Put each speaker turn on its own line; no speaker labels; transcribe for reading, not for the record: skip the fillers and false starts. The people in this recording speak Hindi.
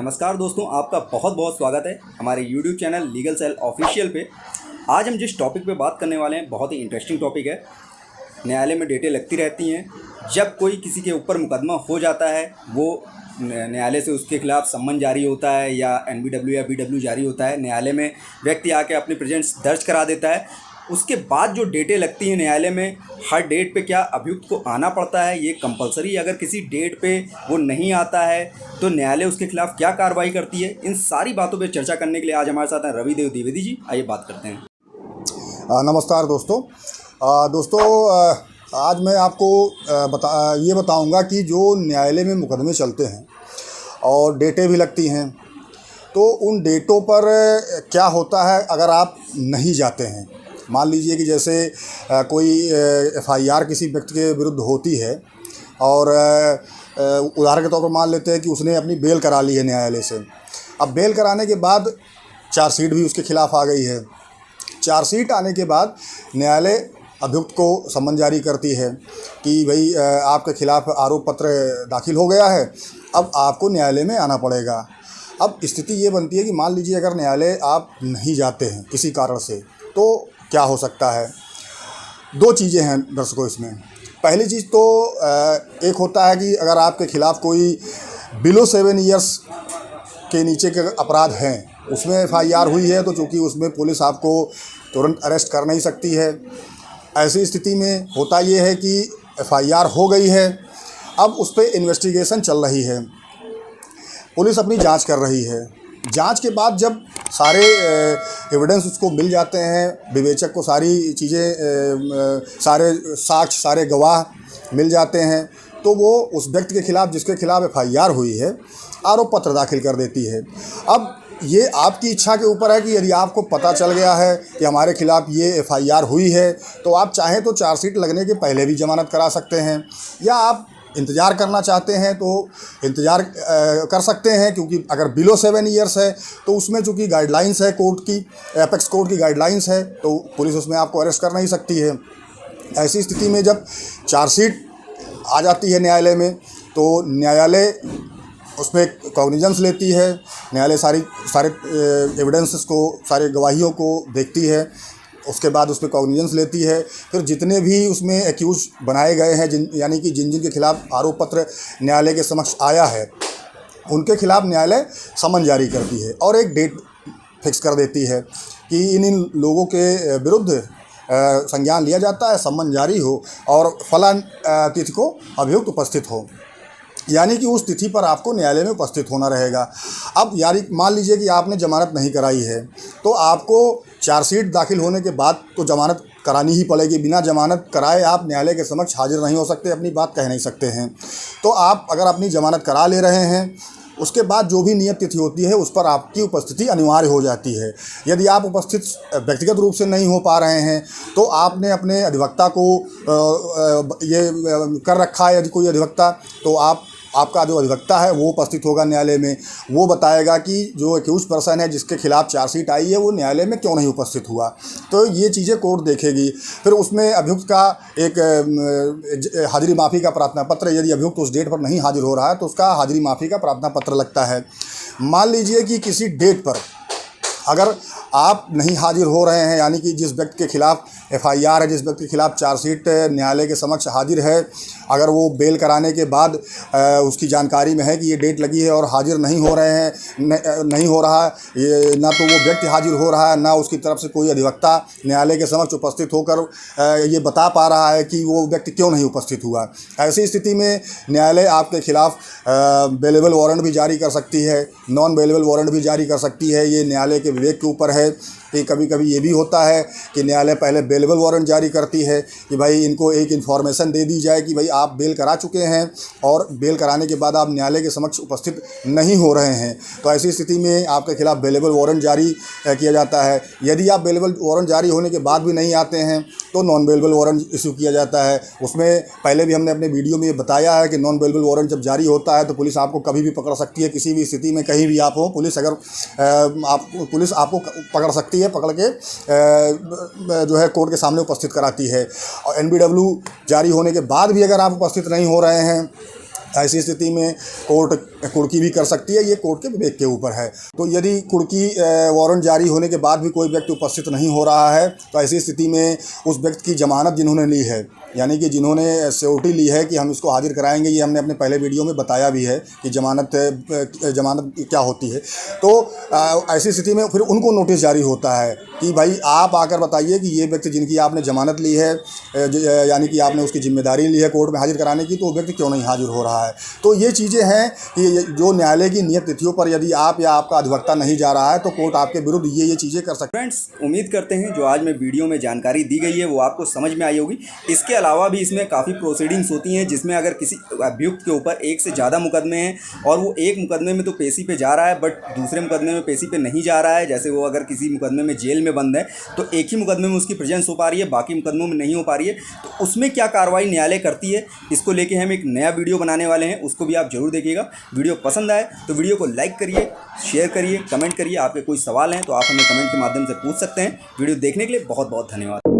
नमस्कार दोस्तों, आपका बहुत बहुत स्वागत है हमारे YouTube channel legal cell official पे। आज हम जिस टॉपिक पे बात करने वाले हैं बहुत ही इंटरेस्टिंग टॉपिक है। न्यायालय में डेटें लगती रहती हैं। जब कोई किसी के ऊपर मुकदमा हो जाता है, वो न्यायालय से उसके खिलाफ सम्मन जारी होता है या NBW या BW जारी होता है। न्यायालय में व्यक्ति आके अपनी प्रेजेंस दर्ज करा देता है। उसके बाद जो डेटें लगती हैं न्यायालय में, हर डेट पे क्या अभियुक्त को आना पड़ता है, ये कंपलसरी। अगर किसी डेट पे वो नहीं आता है तो न्यायालय उसके खिलाफ क्या कार्रवाई करती है, इन सारी बातों पे चर्चा करने के लिए आज हमारे साथ हैं रविदेव द्विवेदी जी। आइए बात करते हैं।
नमस्कार दोस्तों। आज मैं आपको ये बताऊंगा कि जो न्यायालय में मुकदमे चलते हैं और डेटें भी लगती हैं, तो उन डेटों पर क्या होता है अगर आप नहीं जाते हैं। मान लीजिए कि जैसे कोई FIR किसी व्यक्ति के विरुद्ध होती है और उदाहरण के तौर पर मान लेते हैं कि उसने अपनी बेल करा ली है न्यायालय से। अब बेल कराने के बाद चार्जशीट भी उसके खिलाफ़ आ गई है। चार्जशीट आने के बाद न्यायालय अभियुक्त को सम्मन जारी करती है कि भाई आपके खिलाफ़ आरोप पत्र दाखिल हो गया है, अब आपको न्यायालय में आना पड़ेगा। अब स्थिति ये बनती है कि मान लीजिए अगर न्यायालय आप नहीं जाते हैं किसी कारण से, तो क्या हो सकता है। दो चीज़ें हैं दर्शकों इसमें। पहली चीज़ तो एक होता है कि अगर आपके खिलाफ़ कोई बिलो 7 ईयर्स के नीचे के अपराध हैं, उसमें FIR हुई है, तो चूँकि उसमें पुलिस आपको तुरंत अरेस्ट कर नहीं सकती है। ऐसी स्थिति में होता ये है कि FIR हो गई है, अब उस पर इन्वेस्टिगेशन चल रही है, पुलिस अपनी जांच कर रही है। जांच के बाद जब सारे एविडेंस उसको मिल जाते हैं, विवेचक को सारी चीज़ें, सारे साक्ष्य, सारे गवाह मिल जाते हैं, तो वो उस व्यक्ति के खिलाफ़ जिसके खिलाफ़ FIR हुई है आरोप पत्र दाखिल कर देती है। अब ये आपकी इच्छा के ऊपर है कि यदि आपको पता चल गया है कि हमारे खिलाफ़ ये FIR हुई है, तो आप चाहें तो चार्जशीट लगने के पहले भी जमानत करा सकते हैं, या आप इंतज़ार करना चाहते हैं तो इंतज़ार कर सकते हैं। क्योंकि अगर बिलो 7 ईयर्स है तो उसमें चूँकि गाइडलाइंस है कोर्ट की, एपेक्स कोर्ट की गाइडलाइंस है, तो पुलिस उसमें आपको अरेस्ट कर नहीं सकती है। ऐसी स्थिति में जब चार्जशीट आ जाती है न्यायालय में, तो न्यायालय उसमें कॉग्निजेंस लेती है। न्यायालय सारे एविडेंसेस को, सारे गवाहियों को देखती है, उसके बाद उसमें कॉग्निजेंस लेती है। फिर जितने भी उसमें एक्यूज बनाए गए हैं, यानी कि जिन के खिलाफ़ आरोप पत्र न्यायालय के समक्ष आया है, उनके खिलाफ़ न्यायालय समन जारी करती है और एक डेट फिक्स कर देती है कि इन लोगों के विरुद्ध संज्ञान लिया जाता है, सम्मन जारी हो और फलान तिथि को अभियुक्त उपस्थित हो, यानी कि उस तिथि पर आपको न्यायालय में उपस्थित होना रहेगा। अब यानी मान लीजिए कि आपने जमानत नहीं कराई है, तो आपको चार्जशीट दाखिल होने के बाद तो जमानत करानी ही पड़ेगी। बिना जमानत कराए आप न्यायालय के समक्ष हाजिर नहीं हो सकते, अपनी बात कह नहीं सकते हैं। तो आप अगर अपनी जमानत करा ले रहे हैं, उसके बाद जो भी नियत तिथि होती है उस पर आपकी उपस्थिति अनिवार्य हो जाती है। यदि आप उपस्थित व्यक्तिगत रूप से नहीं हो पा रहे हैं, तो आपने अपने अधिवक्ता को ये कर रखा है, यदि कोई अधिवक्ता, तो आपका जो अधिवक्ता है वो उपस्थित होगा न्यायालय में। वो बताएगा कि जो एक्यूज पर्सन है जिसके खिलाफ़ चार्जशीट आई है, वो न्यायालय में क्यों नहीं उपस्थित हुआ। तो ये चीज़ें कोर्ट देखेगी। फिर उसमें अभियुक्त का एक हाजिरी माफ़ी का प्रार्थना पत्र, यदि अभियुक्त उस डेट पर नहीं हाजिर हो रहा है तो उसका हाजिरी माफ़ी का प्रार्थना पत्र लगता है। मान लीजिए कि किसी डेट पर अगर आप नहीं हाजिर हो रहे हैं, यानी कि जिस व्यक्ति के खिलाफ़ FIR है, जिस व्यक्ति के खिलाफ़ चार्जशीट न्यायालय के समक्ष हाजिर है, अगर वो बेल कराने के बाद उसकी जानकारी में है कि ये डेट लगी है और हाजिर नहीं हो रहे हैं, नहीं हो रहा है, ये ना तो वो व्यक्ति हाजिर हो रहा है, ना उसकी तरफ से कोई अधिवक्ता न्यायालय के समक्ष उपस्थित होकर ये बता पा रहा है कि वो व्यक्ति क्यों नहीं उपस्थित हुआ। ऐसी स्थिति में न्यायालय आपके खिलाफ़ बेलेबल वारंट भी जारी कर सकती है, नॉन बेलेबल वारंट भी जारी कर सकती है। ये न्यायालय के विवेक के ऊपर है कि कभी कभी ये भी होता है कि न्यायालय पहले बेलेबल वारंट जारी करती है कि भाई इनको एक इन्फॉर्मेशन दे दी जाए कि भाई आप बेल करा चुके हैं और बेल कराने के बाद आप न्यायालय के समक्ष उपस्थित नहीं हो रहे हैं। तो ऐसी स्थिति में आपके खिलाफ़ बेलेबल वारंट जारी किया जाता है। यदि आप बेलेबल वारंट जारी होने के बाद भी नहीं आते हैं तो नॉन बेलेबल वारंट इशू किया जाता है। उसमें पहले भी हमने अपने वीडियो में बताया है कि नॉन बेलेबल वारंट जब जारी होता है तो पुलिस आपको कभी भी पकड़ सकती है, किसी भी स्थिति में कहीं भी आप हो। पुलिस आपको पकड़ सकती है, पकड़ के जो है कोर्ट के सामने उपस्थित कराती है। और NBW जारी होने के बाद भी अगर आप उपस्थित नहीं हो रहे हैं ऐसी स्थिति में कोर्ट कुर्की भी कर सकती है, ये कोर्ट के विवेक के ऊपर है। तो यदि कुर्की वारंट जारी होने के बाद भी कोई व्यक्ति उपस्थित नहीं हो रहा है तो ऐसी स्थिति में उस व्यक्ति की ज़मानत जिन्होंने ली है, यानी कि जिन्होंने सिक्योरिटी ली है कि हम इसको हाजिर कराएंगे, ये हमने अपने पहले वीडियो में बताया भी है कि ज़मानत क्या होती है। तो ऐसी स्थिति में फिर उनको नोटिस जारी होता है कि भाई आप आकर बताइए कि ये व्यक्ति जिनकी आपने ज़मानत ली है, यानी कि आपने उसकी जिम्मेदारी ली है कोर्ट में हाजिर कराने की, तो वो व्यक्ति क्यों नहीं हाजिर हो रहा है। तो ये चीज़ें हैं कि जो न्यायालय की नियत तिथियों पर यदि आप या आपका अधिवक्ता नहीं जा रहा है तो कोर्ट आपके विरुद्ध ये चीज़ें कर सकते हैं।
फ्रेंड्स, उम्मीद करते हैं जो आज मैं वीडियो में जानकारी दी गई है वो आपको समझ में आई होगी। इसके अलावा भी इसमें काफ़ी प्रोसीडिंग्स होती हैं जिसमें अगर किसी अभियुक्त के ऊपर एक से ज़्यादा मुकदमे हैं और वो एक मुकदमे में तो पेशी पे जा रहा है बट दूसरे मुकदमे में पेशी पे नहीं जा रहा है, जैसे वो अगर किसी मुकदमे में जेल में बंद है तो एक ही मुकदमे में उसकी प्रेजेंस हो पा रही है, बाकी मुकदमों में नहीं हो पा रही है, तो उसमें क्या कार्रवाई न्यायालय करती है, इसको लेके हम एक नया वीडियो बनाने वाले हैं, उसको भी आप जरूर देखिएगा। वीडियो पसंद आए तो वीडियो को लाइक करिए, शेयर करिए, कमेंट करिए। आपके कोई सवाल हैं तो आप हमें कमेंट के माध्यम से पूछ सकते हैं। वीडियो देखने के लिए बहुत बहुत धन्यवाद।